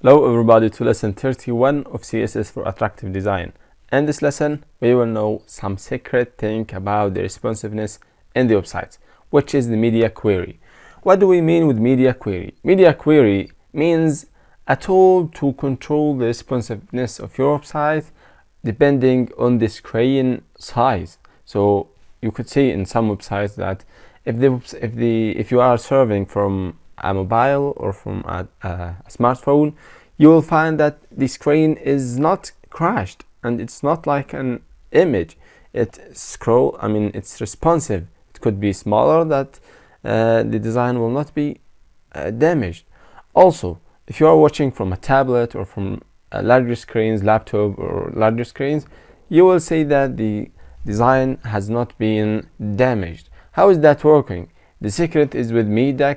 Hello everybody to lesson 31 of CSS for attractive design. In this lesson, we will know some secret thing about the responsiveness in the website, which is the media query. What do we mean with media query? Media query means a tool to control the responsiveness of your website depending on the screen size. So you could see in some websites that if you are serving from a mobile or from a smartphone, you will find that the screen is not crashed and it's not like an image. It's responsive. It could be smaller, that the design will not be damaged. Also, if you are watching from a tablet or from a larger screens, laptop or larger screens, you will see that the design has not been damaged. How is that working? The secret is with media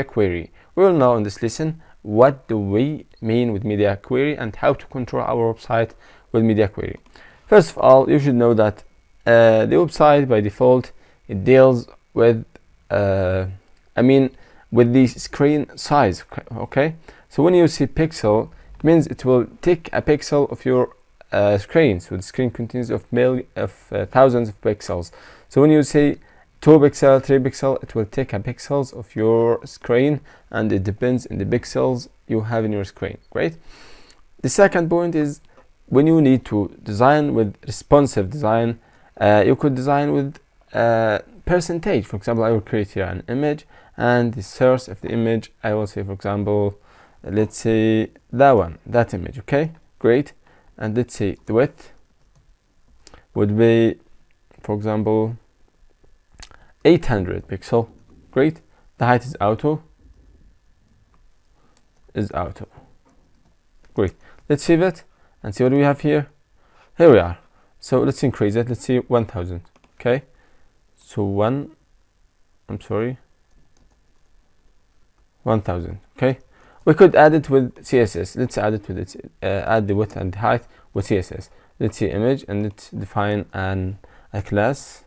query. We will know in this lesson what do we mean with media query and how to control our website with media query. First of all, you should know that the website by default, it deals with with the screen size. Okay, so when you see pixel, it means it will take a pixel of your screen. So the screen contains of thousands of pixels. So when you say 2 pixel, 3 pixel, it will take a pixels of your screen, and it depends on the pixels you have in your screen. Great. The second point is when you need to design with responsive design, you could design with percentage. For example, I will create here an image, and the source of the image, I will say, for example, let's say that image. Okay, great. And let's say the width would be, for example, 800 pixel. Great. The height is auto. Great. Let's save it and see what we have here. Here we are. So let's increase it. Let's see 1000. Okay. So 1000. Okay. We could add it with CSS. Let's add it with it. Add the width and the height with CSS. Let's see image, and let's define a class,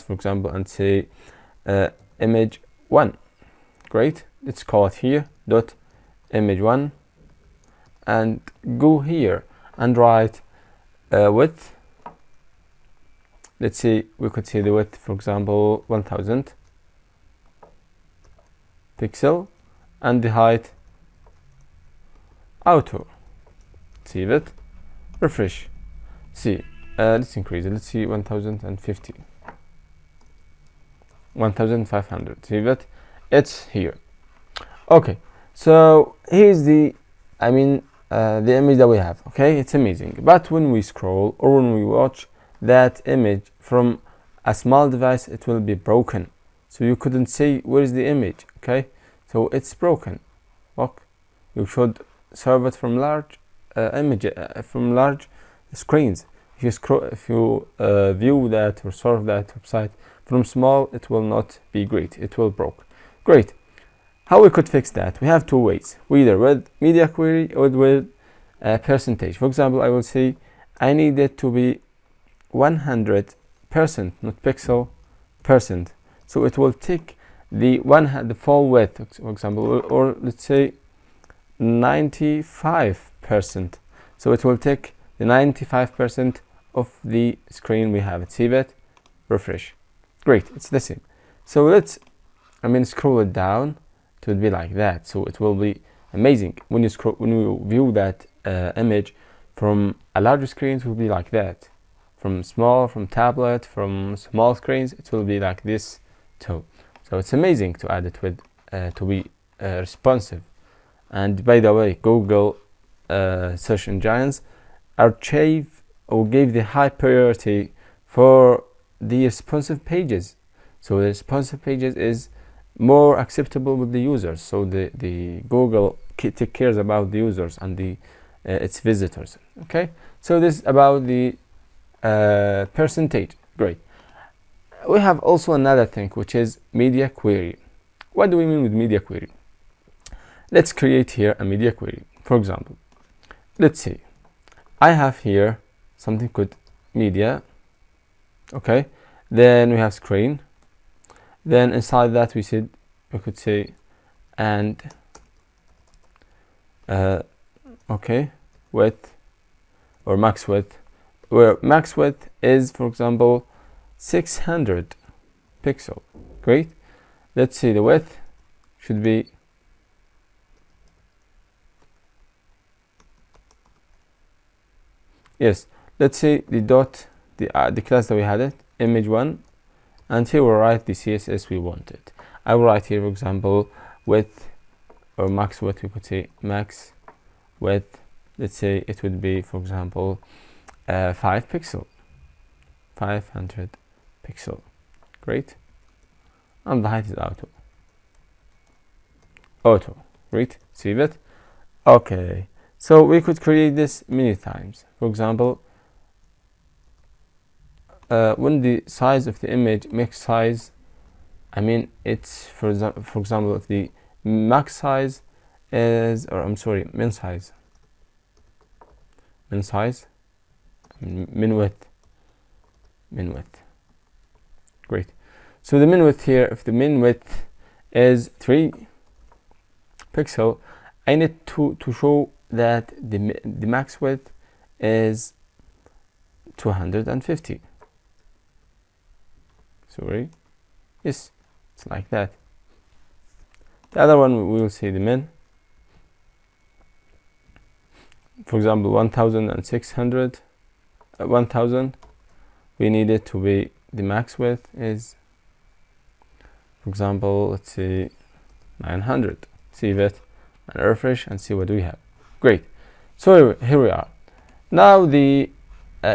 for example, and say image 1. Great. Let's call it here dot image 1, and go here and write width. Let's see, we could see the width, for example, 1000 pixel, and the height auto. Save it, refresh. See, let's increase it. Let's see 1050. 1500. See that it's here. Okay, so here's the image that we have. Okay, it's amazing, but when we scroll or when we watch that image from a small device, it will be broken, so you couldn't see where is the image. Okay, so it's broken. Look, you should serve it from large from large screens. If you view that or serve that website from small, it will not be great. It will broke. Great. How we could fix that? We have two ways. Either with media query or with percentage. For example, I will say I need it to be 100%, not pixel, percent. So it will take the full width, for example, or let's say 95%. So it will take the 95% of the screen we have. Save it, refresh. Great, it's the same. So let's scroll it down. It will be like that. So it will be amazing. When you view that image from a larger screen, it will be like that. From tablet, from small screens, it will be like this too. So it's amazing to add it with to be responsive. And by the way, Google search engines gave the high priority for the responsive pages. So the responsive pages is more acceptable with the users. So the Google take cares about the users and its visitors. Okay, so this is about the percentage. Great. We have also another thing, which is media query. What do we mean with media query? Let's create here a media query. For example, let's say I have here something called media. Okay, then we have screen, then inside that we could say and okay, width or max width, where max width is, for example, 600 pixel. Great. Let's see, the width should be yes. Let's say the dot, the class that we had it, image1, and here we'll write the CSS we wanted. I will write here, for example, width or max width. We could say max width. Let's say it would be, for example, 5 pixel, 500 pixel. Great. And the height is auto. Great. Save it. Okay. So we could create this many times. For example, when the size of the image max size, I mean, it's for example, if the max size is, or I'm sorry, min size, min width. Great. So the min width here, if the min width is 3 pixel, I need to show that the max width is 250. Sorry. Yes, it's like that. The other one, we will see the min. For example, 1600, 1000. We need it to be, the max width is, for example, let's see, 900. Save it and refresh and see what we have. Great. So here we are. Now the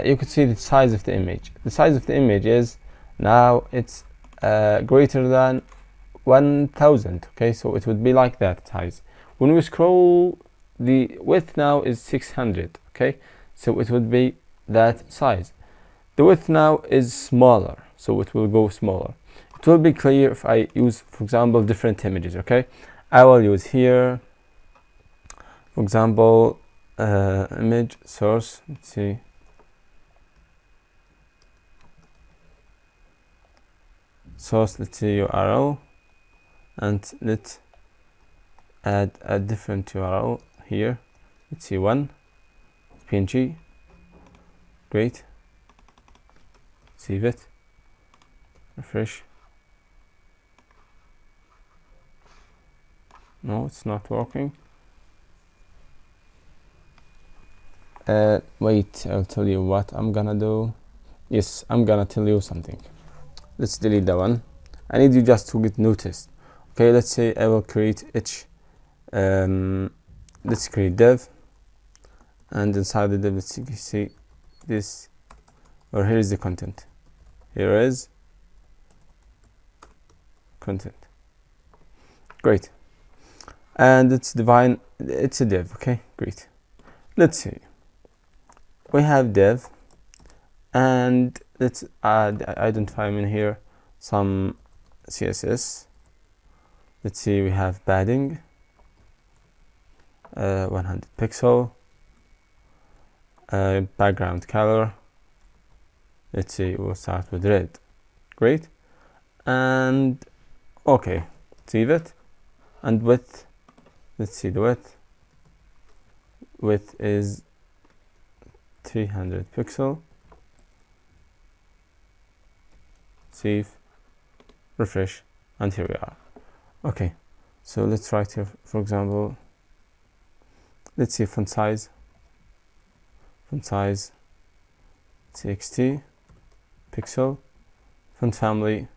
you could see the size of the image. The size of the image is now it's greater than 1000. Okay, so it would be like that size. When we scroll, the width now is 600. Okay, so it would be that size. The width now is smaller, so it will go smaller. It will be clear if I use, for example, different images. Okay, I will use here, for example, image source. Let's see. Source, let's see, URL, and let's add a different URL here. Let's see, one PNG. Great. Save it. Refresh. No, it's not working. Wait, I'll tell you what I'm gonna do. Yes, I'm gonna tell you something. Let's delete that one. I need you just to get noticed. Okay, let's say I will create each. Let's create div, and inside the div, let's see this, or here is the content. Here is content. Great. And it's divine, it's a div. Okay, great. Let's see, we have div, and let's identify in here some CSS. Let's see, we have padding, 100 pixel, background color. Let's see, we'll start with red. Great. And okay, save it. And width, let's see, the width is 300 pixel. Save, refresh, and here we are. Okay, so let's write here, for example, let's see, font size txt pixel, font family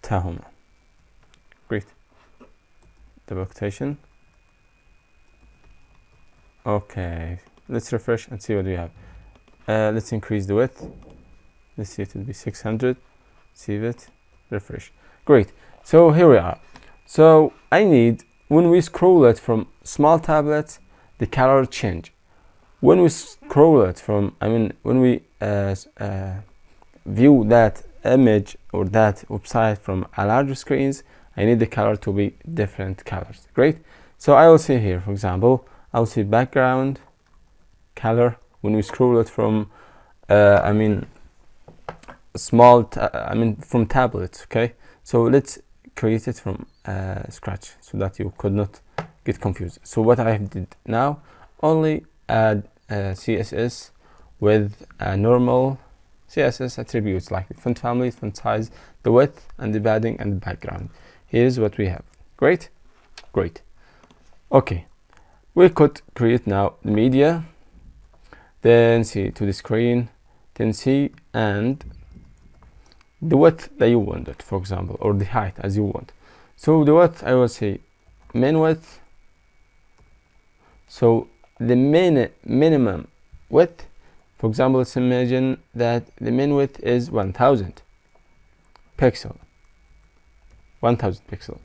Tahoma. Great. Double quotation. Okay, let's refresh and see what we have. Let's increase the width. Let's see, it will be 600. Save it, refresh. Great. So here we are. So I need, when we scroll it from small tablets, the color change. When we scroll it from, when we view that image or that website from a larger screens, I need the color to be different colors. Great. So I will say here, for example, I will say background color when we scroll it from from tablets. Okay, so let's create it from scratch so that you could not get confused. So what I did now, only add CSS with normal CSS attributes like the font family, font size, the width, and the padding and the background. Here's what we have. Great. Okay, we could create now the media, then see to the screen, then see and the width that you wanted, for example, or the height as you want. So the width, I will say min width. So the minimum width, for example, let's imagine that the min width is 1000 pixel. 1000 pixel.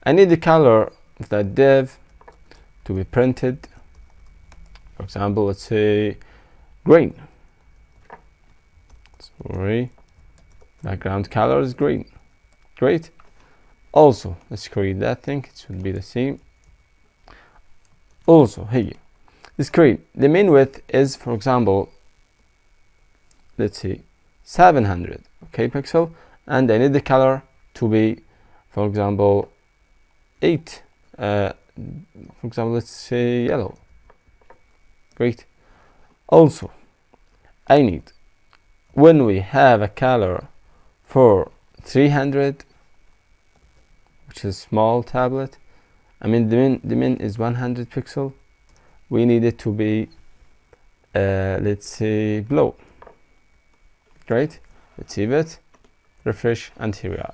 I need the color of that div to be printed. For example, let's say green. Sorry, background color is green. Great. Also, let's create that thing. It should be the same. Also, here, the screen, the main width is, for example, let's see, 700 pixel, and I need the color to be, for example, 8. For example, let's say yellow. Great. Also, I need, when we have a color for 300, which is small tablet, I mean the min is 100 pixel, we need it to be let's say blue. Great. Let's save it, refresh, and here we are.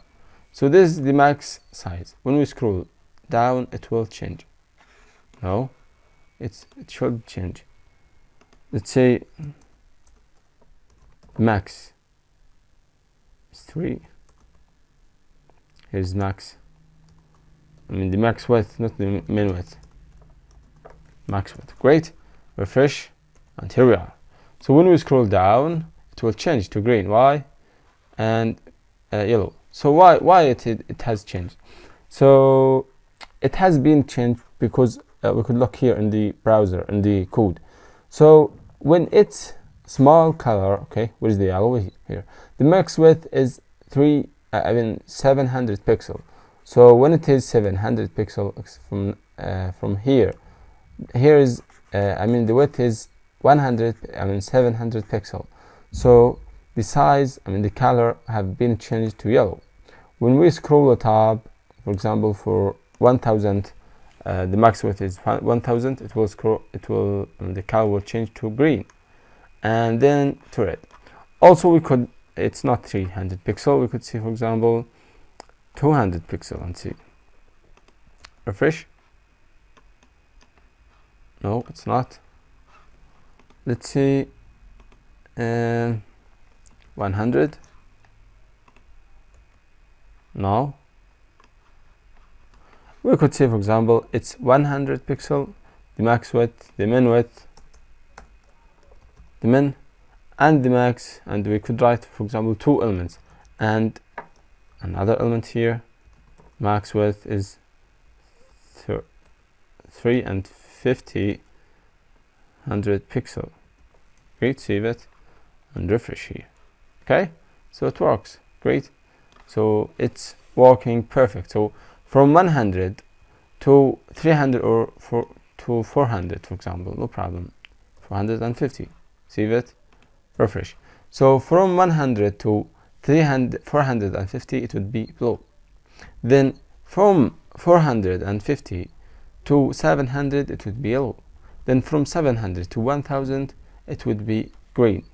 So this is the max size. When we scroll down, it will change. No, it should change. Let's say max is 3. Here's max. I mean the max width, not the min width. Max width. Great. Refresh, and here we are. So when we scroll down, it will change to green. Why? And yellow. So why it has changed? So it has been changed because we could look here in the browser in the code. So when it's small color, okay, where is the yellow? Here. The max width is 700 pixel. So when it is 700 pixel from here is the width is 700 pixel. So the size, the color have been changed to yellow. When we scroll the top, for example, for 1000, the max width is 1000. The color will change to green, and then to red. Also, we could. It's not 300 pixel. We could see, for example, 200 pixel and see. Refresh. No, it's not. Let's see. 100. No. We could say, for example, it's 100 pixel, the max width, the min width, the min and the max, and we could write, for example, 2 elements and another element here. Max width is 350 pixel. Great. Save it and refresh here. Okay, so it works. Great. So it's working perfect. So from 100 to 300 or to 400, for example, no problem. 450. Save it, refresh. So from 100 to 450, it would be blue. Then from 450 to 700, it would be yellow. Then from 700 to 1000, it would be green.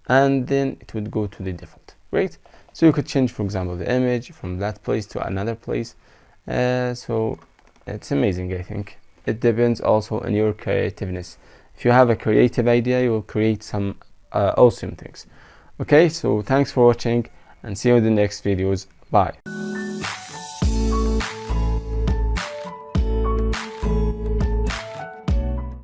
And then it would go to the default. Great. So you could change, for example, the image from that place to another place. So it's amazing, I think. It depends also on your creativeness. If you have a creative idea, you will create some awesome things. Okay, so thanks for watching and see you in the next videos. Bye.